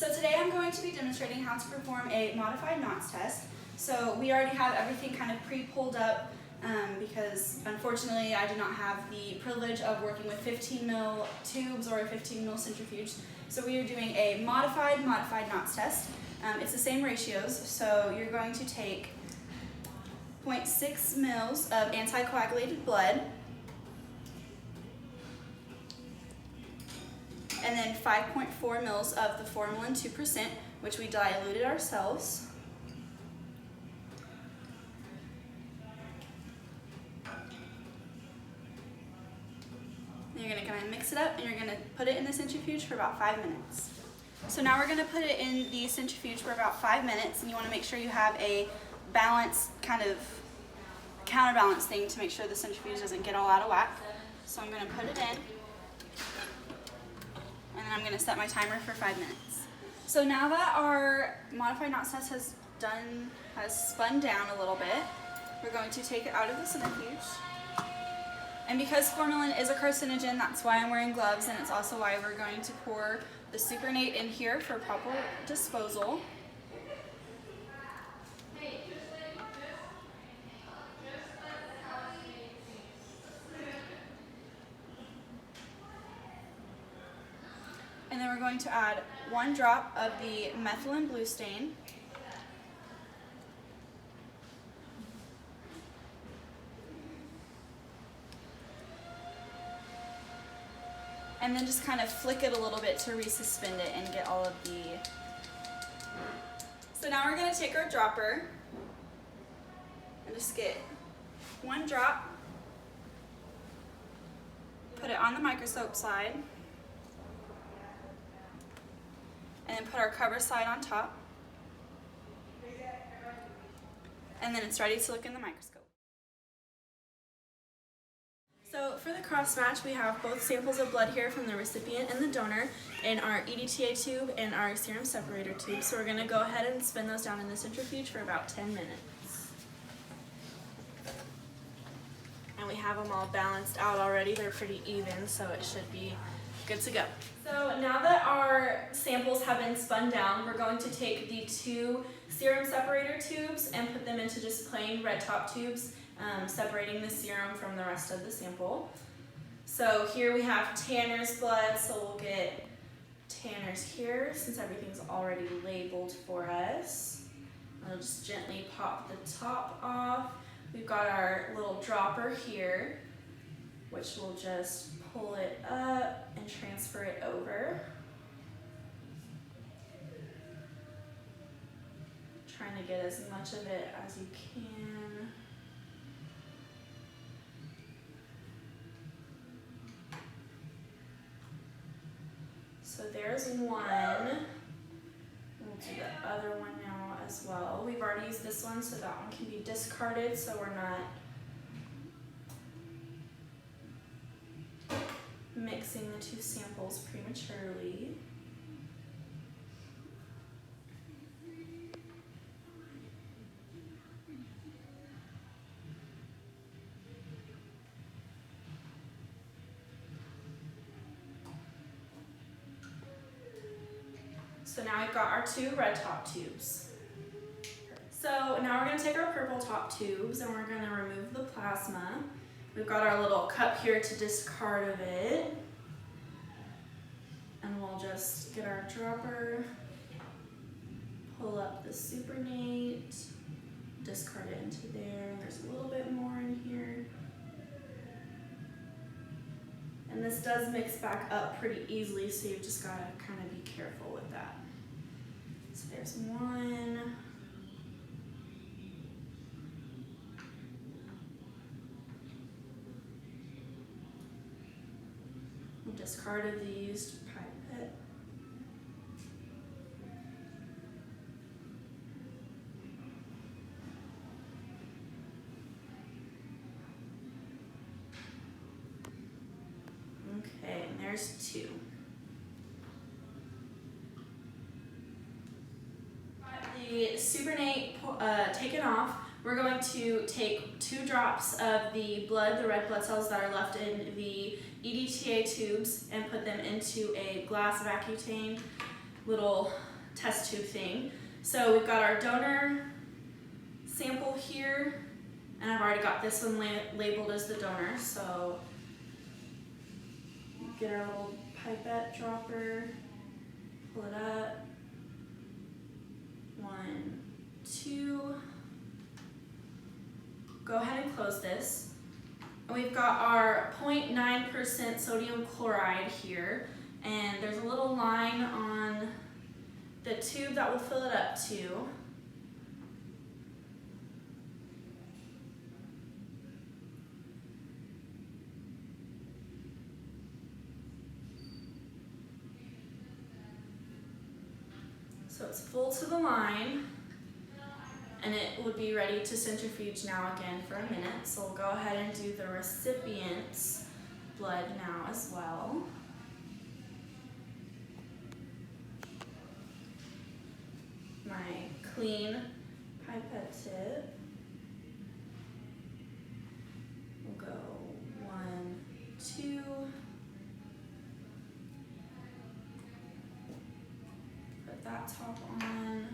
So today I'm going to be demonstrating how to perform a modified knots test. So we already have everything kind of pre-pulled up because unfortunately I do not have the privilege of working with 15 mil tubes or a 15 mil centrifuge. So we are doing a modified knots test. It's the same ratios, so you're going to take 0.6 mils of anticoagulated blood, and then 5.4 mils of the formalin 2%, which we diluted ourselves. And you're going to kind of mix it up and you're going to put it in the centrifuge for about 5 minutes. So now we're going to put it in the centrifuge for about 5 minutes, and you want to make sure you have a balanced kind of counterbalance thing to make sure the centrifuge doesn't get all out of whack. So I'm going to put it in. And then I'm going to set my timer for 5 minutes. So now that our modified knots test has spun down a little bit, we're going to take it out of the centrifuge. And because formalin is a carcinogen, that's why I'm wearing gloves, and it's also why we're going to pour the supernate in here for proper disposal. And then we're going to add 1 drop of the methylene blue stain. And then just kind of flick it a little bit to resuspend it and get all of the... So now we're going to take our dropper and just get 1 drop, put it on the microscope slide, and then put our cover slide on top. And then it's ready to look in the microscope. So for the cross match, we have both samples of blood here from the recipient and the donor in our EDTA tube and our serum separator tube. So we're going to go ahead and spin those down in the centrifuge for about 10 minutes. And we have them all balanced out already. They're pretty even, so it should be good to go. So now that our samples have been spun down, we're going to take the 2 serum separator tubes and put them into just plain red top tubes, separating the serum from the rest of the sample. So here we have Tanner's blood, so we'll get Tanner's here since everything's already labeled for us. I'll just gently pop the top off. We've got our little dropper here, which will just pull it up and transfer it over. Trying to get as much of it as you can. So there's one. We'll do the other one now as well. We've already used this one, so that one can be discarded, so we're not mixing the 2 samples prematurely. So now we've got our 2 red top tubes. So now we're going to take our purple top tubes and we're going to remove the plasma. We've got our little cup here to discard of it. And we'll just get our dropper, pull up the supernate, discard it into there. There's a little bit more in here. And this does mix back up pretty easily, so you've just got to kind of be careful with that. So there's 1. Discarded the used pipette. Okay, and there's 2. The supernate taken off. We're going to take 2 drops of the blood, the red blood cells that are left in the EDTA tubes, and put them into a glass Vacutane little test tube thing. So we've got our donor sample here, and I've already got this one labeled as the donor. So get our little pipette dropper, pull it up, 1, 2, go ahead and close this. And we've got our 0.9% sodium chloride here, and there's a little line on the tube that we'll fill it up to. So it's full to the line, and it would be ready to centrifuge now again for a minute. So we'll go ahead and do the recipient's blood now as well. My Clin pipette tip. We'll go 1, 2. Put that top on.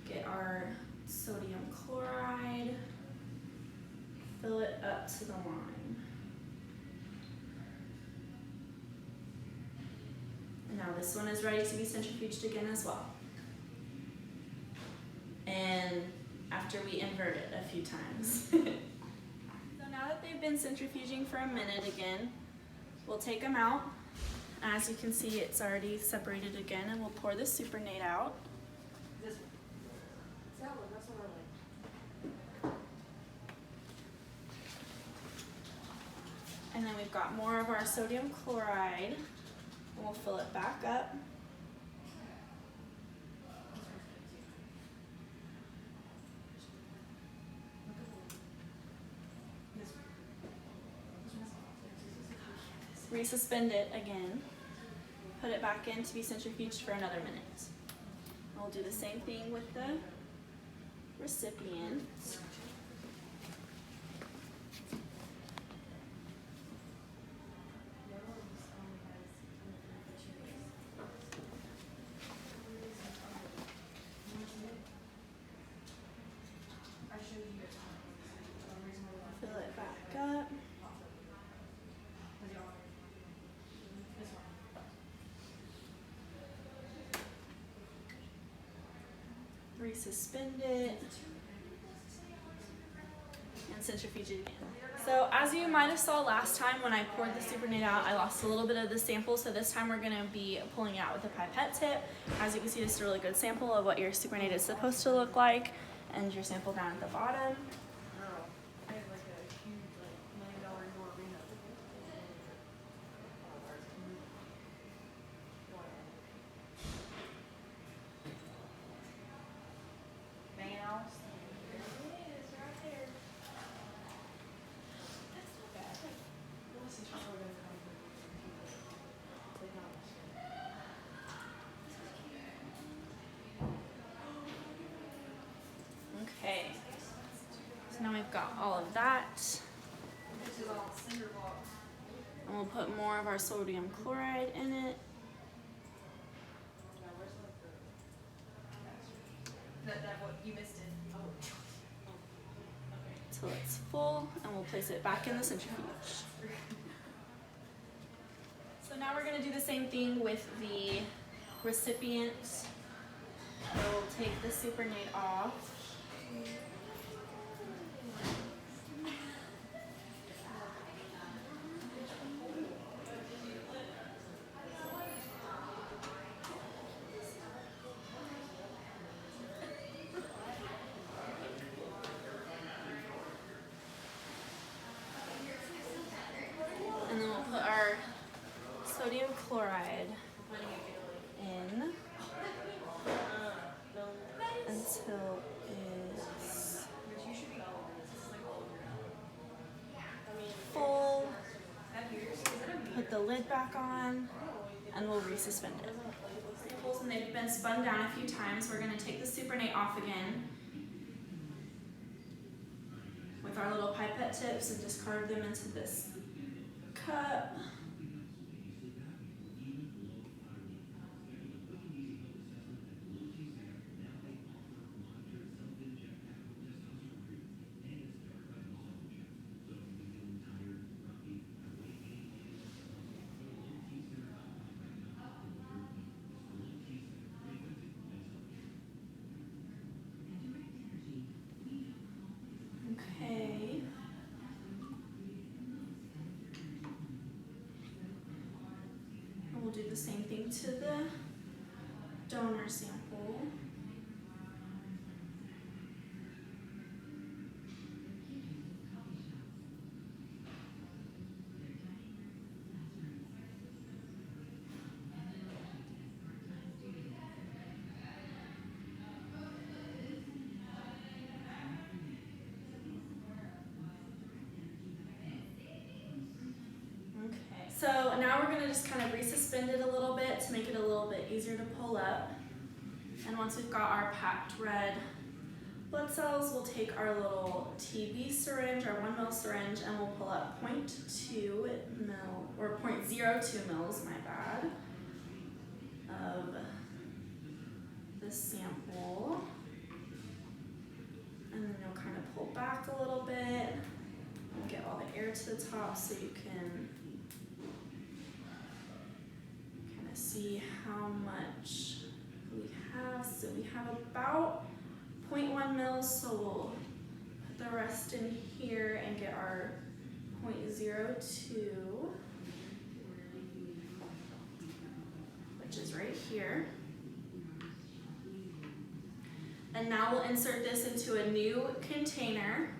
Get our sodium chloride. Fill it up to the line. And now this one is ready to be centrifuged again as well. And after we invert it a few times. So now that they've been centrifuging for a minute again, we'll take them out. As you can see, it's already separated again, and we'll pour the supernate out. This one. It's that one, that's what I like. And then we've got more of our sodium chloride, and we'll fill it back up. Resuspend it again, put it back in to be centrifuged for another minute. We'll do the same thing with the recipient. Fill it back up. Resuspend it, and centrifuge it again. So as you might have saw last time when I poured the supernate out, I lost a little bit of the sample, so this time we're going to be pulling it out with a pipette tip. As you can see, this is a really good sample of what your supernate is supposed to look like, and your sample down at the bottom. Okay, so now we've got all of that, and we'll put more of our sodium chloride in it. You missed it. Till it's full, and we'll place it back in the centrifuge. So now we're going to do the same thing with the recipient. We'll take the supernate off. And then we'll put our sodium chloride in until it's full. Put the lid back on, and we'll resuspend it. And they've been spun down a few times. We're going to take the supernate off again with our little pipette tips and discard them into this cup. do the same thing to the donor sample. So now we're going to just kind of resuspend it a little bit to make it a little bit easier to pull up. And once we've got our packed red blood cells, we'll take our little TB syringe, our 1 ml syringe, and we'll pull up 0.2 mil, or 0.02 mils, my bad, of the sample. And then you'll kind of pull back a little bit and get all the air to the top so you can see how much we have. So we have about 0.1 mils, so we'll put the rest in here and get our 0.02, which is right here. And now we'll insert this into a new container.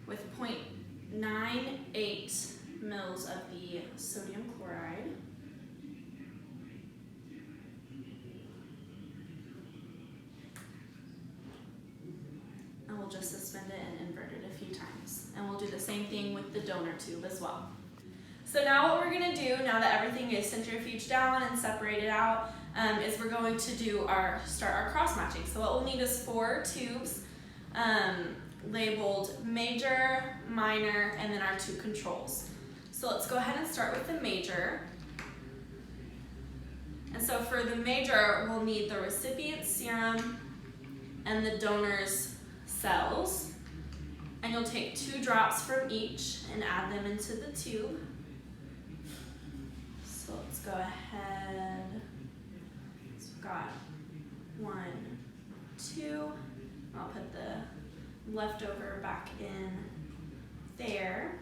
With 0.98 mils of the sodium chloride. And we'll just suspend it and invert it a few times. And we'll do the same thing with the donor tube as well. So now what we're going to do, now that everything is centrifuged down and separated out, is we're going to start our cross matching. So what we'll need is 4 tubes labeled major, minor, and then our 2 controls. So let's go ahead and start with the major. And so for the major, we'll need the recipient's serum and the donor's cells. And you'll take 2 drops from each and add them into the tube. So let's go ahead. So we've got 1, 2. I'll put the leftover back in there.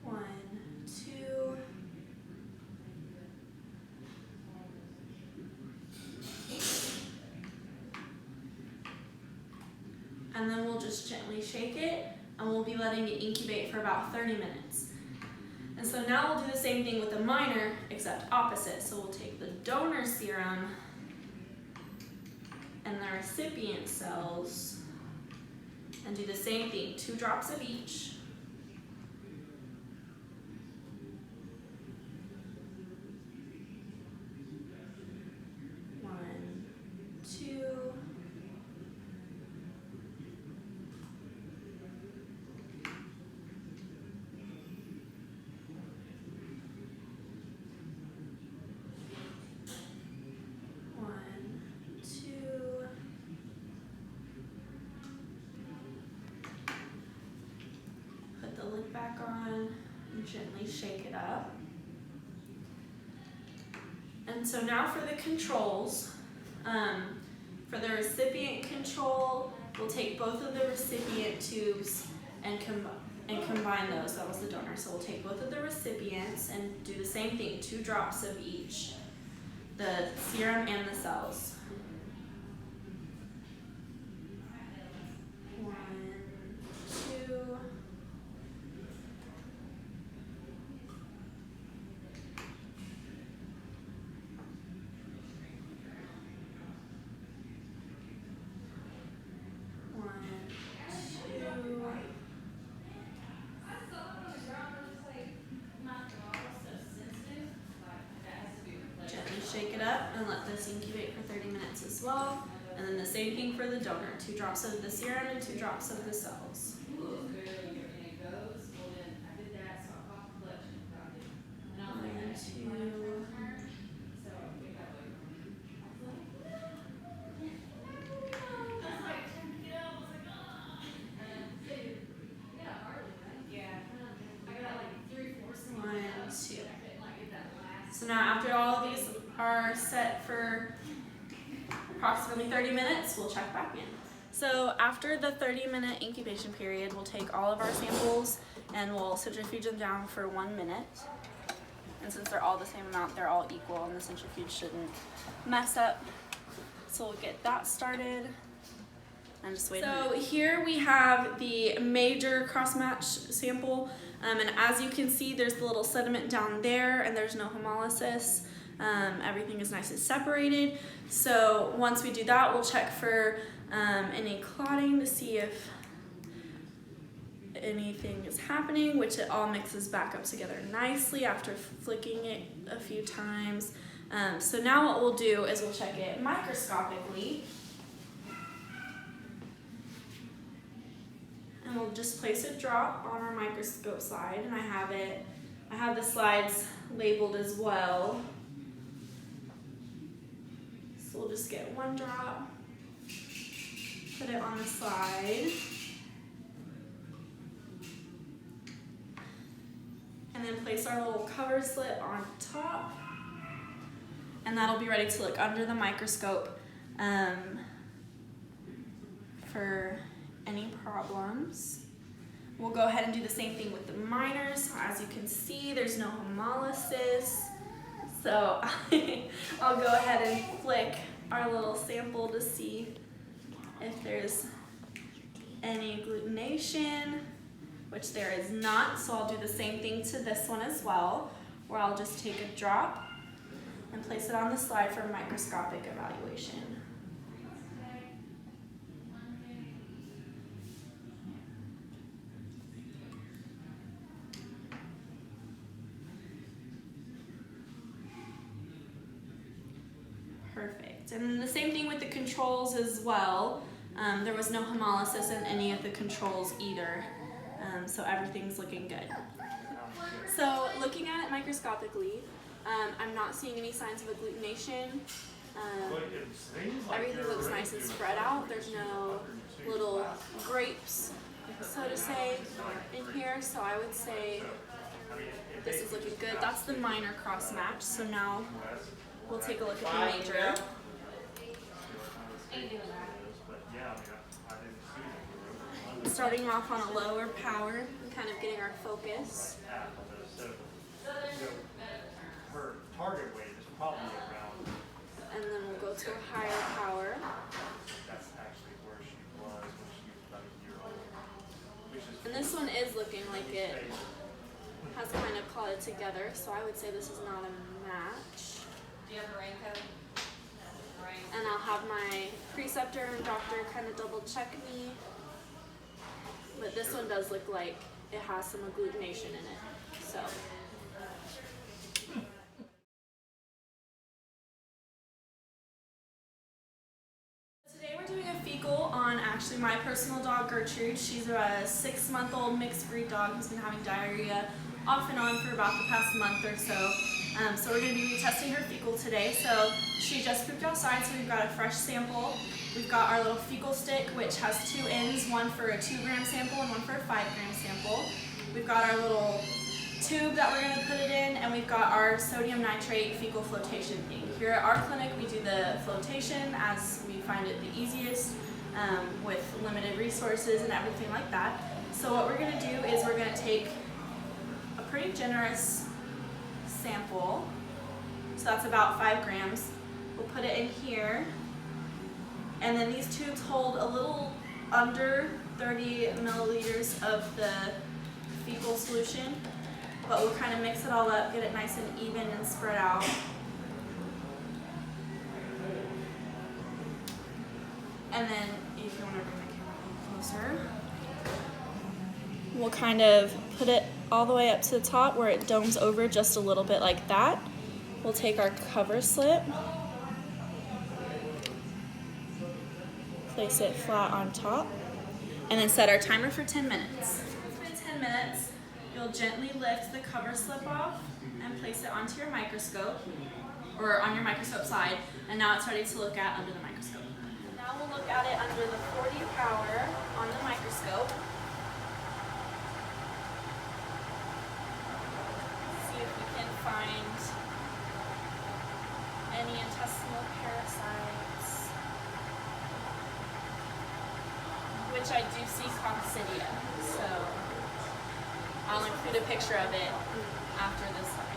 One, 2. And then we'll just gently shake it, and we'll be letting it incubate for about 30 minutes. And so now we'll do the same thing with the minor, except opposite. So we'll take the donor serum and the recipient cells and do the same thing, 2 drops of each. One, 2. Back on and gently shake it up. And so now for the controls, for the recipient control, we'll take both of the recipient tubes and combine those. That was the donor. So we'll take both of the recipients and do the same thing, 2 drops of each, the serum and the cells. 1, 2. Shake it up and let this incubate for 30 minutes as well. And then the same thing for the donor, 2 drops of the serum and 2 drops of the cells. 1, 2. So now after all of these are set for approximately 30 minutes, we'll check back in. So after the 30-minute incubation period, we'll take all of our samples and we'll centrifuge them down for 1 minute. And since they're all the same amount, they're all equal and the centrifuge shouldn't mess up. So we'll get that started. And just wait. So here we have the major cross-match sample. And as you can see, there's the little sediment down there and there's no hemolysis. Everything is nice and separated. So once we do that, we'll check for any clotting to see if anything is happening, which it all mixes back up together nicely after flicking it a few times. So now what we'll do is we'll check it microscopically. And we'll just place a drop on our microscope slide, and I have the slides labeled as well. So we'll just get 1 drop, put it on the slide, and then place our little cover slip on top, and that'll be ready to look under the microscope for any problems. We'll go ahead and do the same thing with the minors. As you can see, there's no hemolysis. So I'll go ahead and flick our little sample to see if there's any agglutination, which there is not. So I'll do the same thing to this one as well, where I'll just take a drop and place it on the slide for microscopic evaluation. Perfect. And then the same thing with the controls as well. There was no hemolysis in any of the controls either. So everything's looking good. So looking at it microscopically, I'm not seeing any signs of agglutination. Everything looks nice and spread out. There's no little grapes, so to say, in here. So I would say this is looking good. That's the minor cross match. So now we'll take a look at the major. Starting off on a lower power and kind of getting our focus. Her target weight is probably around. And then we'll go to a higher power. That's actually where she was when she was about a year old. And this one is looking like it has kind of clotted together, so I would say this is not a match. Do you have a raincoat? And I'll have my preceptor and doctor kind of double check me. But this one does look like it has some agglutination in it. So. Today we're doing a fecal on actually my personal dog Gertrude. She's a 6-month-old mixed breed dog who's been having diarrhea off and on for about the past month or so. So we're going to be retesting her fecal today. So she just pooped outside, so we've got a fresh sample. We've got our little fecal stick, which has 2 ends, one for a 2-gram sample and one for a 5-gram sample. We've got our little tube that we're going to put it in, and we've got our sodium nitrate fecal flotation thing. Here at our clinic, we do the flotation as we find it the easiest with limited resources and everything like that. So what we're going to do is we're going to take a pretty generous sample, so that's about 5 grams. We'll put it in here, and then these tubes hold a little under 30 milliliters of the fecal solution, but we'll kind of mix it all up, get it nice and even and spread out. And then, if you want to bring the camera a little closer, we'll kind of put it all the way up to the top where it domes over just a little bit like that. We'll take our cover slip, place it flat on top, and then set our timer for 10 minutes. It's been 10 minutes. You'll gently lift the cover slip off and place it onto your microscope, or on your microscope slide, and now it's ready to look at under the microscope. Now we'll look at it under the 40 power on the microscope. See if we can find which I do see coccidia. So I'll include a picture of it after this